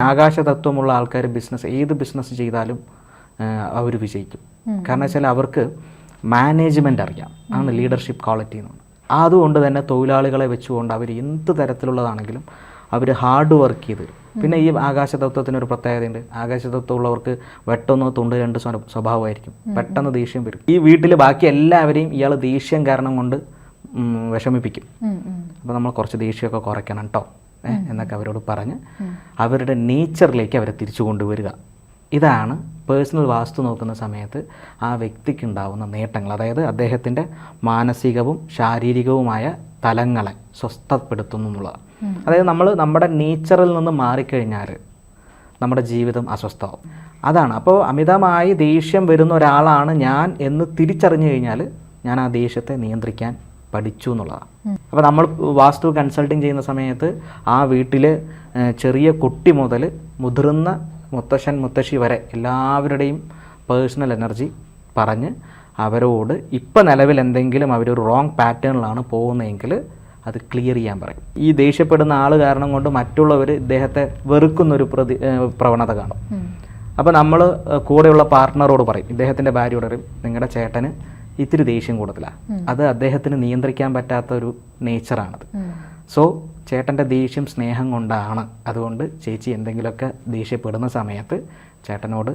ആകാശതത്വമുള്ള ആൾക്കാർ ഏത് ബിസിനസ് ചെയ്താലും അവർ വിജയിക്കും. കാരണം വെച്ചാൽ അവർക്ക് മാനേജ്മെൻ്റ് അറിയാം, ആണ് ലീഡർഷിപ്പ് ക്വാളിറ്റി എന്ന് പറഞ്ഞാൽ. അതുകൊണ്ട് തന്നെ തൊഴിലാളികളെ വെച്ചുകൊണ്ട് അവർ എന്ത് തരത്തിലുള്ളതാണെങ്കിലും അവർ ഹാർഡ് വർക്ക് ചെയ്ത്. പിന്നെ ഈ ആകാശതത്വത്തിനൊരു പ്രത്യേകതയുണ്ട്. ആകാശതത്വമുള്ളവർക്ക് വെട്ടൊന്ന് തൊണ്ട് രണ്ട് സ്വഭാവമായിരിക്കും, പെട്ടെന്ന് ദേഷ്യം വരും. ഈ വീട്ടിൽ ബാക്കി എല്ലാവരെയും ഇയാൾ ദേഷ്യം കാരണം കൊണ്ട് വിഷമിപ്പിക്കും. അപ്പോൾ നമ്മൾ കുറച്ച് ദേഷ്യമൊക്കെ കുറയ്ക്കണം കേട്ടോ എന്നൊക്കെ അവരോട് പറഞ്ഞ് അവരുടെ നേച്ചറിലേക്ക് അവരെ തിരിച്ചു കൊണ്ടുവരിക. ഇതാണ് പേഴ്സണൽ വാസ്തു നോക്കുന്ന സമയത്ത് ആ വ്യക്തിക്ക് ഉണ്ടാകുന്ന നേട്ടങ്ങൾ. അതായത് അദ്ദേഹത്തിൻ്റെ മാനസികവും ശാരീരികവുമായ തലങ്ങളെ സ്വസ്ഥപ്പെടുത്തുന്നു എന്നുള്ളതാണ്. അതായത് നമ്മുടെ നേച്ചറിൽ നിന്ന് മാറിക്കഴിഞ്ഞാൽ നമ്മുടെ ജീവിതം അസ്വസ്ഥമാവും. അതാണ്. അപ്പോൾ അമിതമായി ദേഷ്യം വരുന്ന ഒരാളാണ് ഞാൻ എന്ന് തിരിച്ചറിഞ്ഞു കഴിഞ്ഞാൽ ഞാൻ ആ ദേഷ്യത്തെ നിയന്ത്രിക്കാൻ പഠിച്ചു എന്നുള്ളതാണ്. അപ്പോൾ നമ്മൾ വാസ്തു കൺസൾട്ടിങ് ചെയ്യുന്ന സമയത്ത് ആ വീട്ടിൽ ചെറിയ കുട്ടി മുതൽ മുതിർന്ന മുത്തശ്ശൻ മുത്തശ്ശി വരെ എല്ലാവരുടെയും പേഴ്സണൽ എനർജി പറഞ്ഞ് അവരോട് ഇപ്പം നിലവിൽ എന്തെങ്കിലും അവരൊരു റോങ് പാറ്റേണിലാണ് പോകുന്നതെങ്കിൽ അത് ക്ലിയർ ചെയ്യാൻ പറയും. ഈ ദേഷ്യപ്പെടുന്ന ആൾ കാരണം കൊണ്ട് മറ്റുള്ളവർ ഇദ്ദേഹത്തെ വെറുക്കുന്നൊരു പ്രവണത കാണും. അപ്പോൾ നമ്മൾ കൂടെയുള്ള പാർട്ട്ണറോട് പറയും, ഇദ്ദേഹത്തിൻ്റെ ഭാര്യയോട് പറയും, നിങ്ങളുടെ ചേട്ടന് ഇത്തിരി ദേഷ്യം കൂടുതലാണ്, അത് അദ്ദേഹത്തിന് നിയന്ത്രിക്കാൻ പറ്റാത്ത ഒരു നേച്ചറാണത്. സോ ചേട്ടൻ്റെ ദേഷ്യം സ്നേഹം കൊണ്ടാണ്, അതുകൊണ്ട് ചേച്ചി എന്തെങ്കിലുമൊക്കെ ദേഷ്യപ്പെടുന്ന സമയത്ത് ചേട്ടനോട്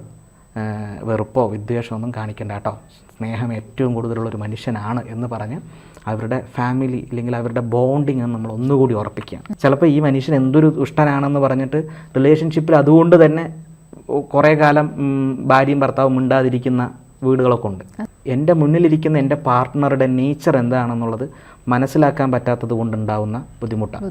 വെറുപ്പോ വിദ്വേഷമോ ഒന്നും കാണിക്കണ്ട കേട്ടോ, സ്നേഹം ഏറ്റവും കൂടുതലുള്ളൊരു മനുഷ്യനാണ് എന്ന് പറഞ്ഞ് അവരുടെ ഫാമിലി അല്ലെങ്കിൽ അവരുടെ ബോണ്ടിങ് നമ്മൾ ഒന്നുകൂടി ഉറപ്പിക്കുകയാണ്. ചിലപ്പോൾ ഈ മനുഷ്യൻ എന്തൊരു ദുഷ്ടനാണെന്ന് പറഞ്ഞിട്ട് റിലേഷൻഷിപ്പിൽ അതുകൊണ്ട് തന്നെ കുറേ കാലം ഭാര്യയും ഭർത്താവും മിണ്ടാതിരിക്കുന്ന വീടുകളൊക്കെ ഉണ്ട്. എൻ്റെ മുന്നിലിരിക്കുന്ന എൻ്റെ പാർട്ട്ണറുടെ നേച്ചർ എന്താണെന്നുള്ളത് മനസ്സിലാക്കാൻ പറ്റാത്തത് കൊണ്ടുണ്ടാവുന്ന ബുദ്ധിമുട്ടാണ്.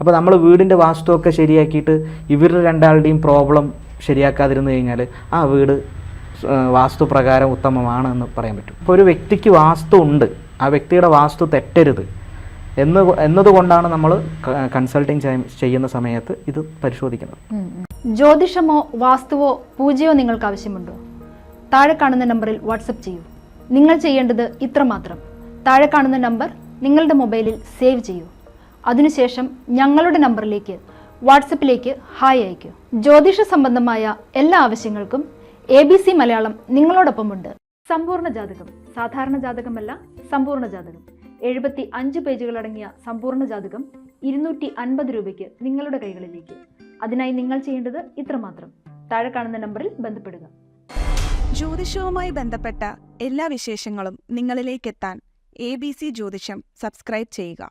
അപ്പോൾ നമ്മൾ വീടിൻ്റെ വാസ്തുവൊക്കെ ശരിയാക്കിയിട്ട് ഇവരുടെ രണ്ടാളുടെയും പ്രോബ്ലം ശരിയാക്കാതിരുന്നു കഴിഞ്ഞാൽ ആ വീട് വാസ്തുപ്രകാരം ഉത്തമമാണ് എന്ന് പറയാൻ പറ്റും. ഇപ്പോൾ ഒരു വ്യക്തിക്ക് വാസ്തു ഉണ്ട്, ആ വ്യക്തിയുടെ വാസ്തു തെറ്റരുത് എന്നതുകൊണ്ടാണ് നമ്മൾ കൺസൾട്ടിങ് ചെയ്യുന്ന സമയത്ത് ഇത് പരിശോധിക്കുന്നത്. ജ്യോതിഷമോ വാസ്തുവോ പൂജയോ നിങ്ങൾക്ക് ആവശ്യമുണ്ടോ? താഴെ കാണുന്ന നമ്പറിൽ വാട്സപ്പ് ചെയ്യൂ. നിങ്ങൾ ചെയ്യേണ്ടത് ഇത്രമാത്രം: താഴെ കാണുന്ന നമ്പർ നിങ്ങളുടെ മൊബൈലിൽ സേവ് ചെയ്യൂ. അതിനുശേഷം ഞങ്ങളുടെ നമ്പറിലേക്ക് വാട്സപ്പിലേക്ക് ഹായ് അയക്കൂ. ജ്യോതിഷ സംബന്ധമായ എല്ലാ ആവശ്യങ്ങൾക്കും ABC മലയാളം നിങ്ങളോടൊപ്പമുണ്ട്. സമ്പൂർണ്ണ ജാതകം, സാധാരണ ജാതകമല്ല, സമ്പൂർണ്ണ ജാതകം. 75 പേജുകളടങ്ങിയ സമ്പൂർണ്ണ ജാതകം 250 രൂപയ്ക്ക് നിങ്ങളുടെ കൈകളിലേക്ക്. അതിനായി നിങ്ങൾ ചെയ്യേണ്ടത് ഇത്രമാത്രം: താഴെ കാണുന്ന നമ്പറിൽ ബന്ധപ്പെടുക. ജ്യോതിഷവുമായി ബന്ധപ്പെട്ട എല്ലാ വിശേഷങ്ങളും നിങ്ങളിലേക്കെത്താൻ ABC ജ്യോതിഷം സബ്സ്ക്രൈബ് ചെയ്യുക.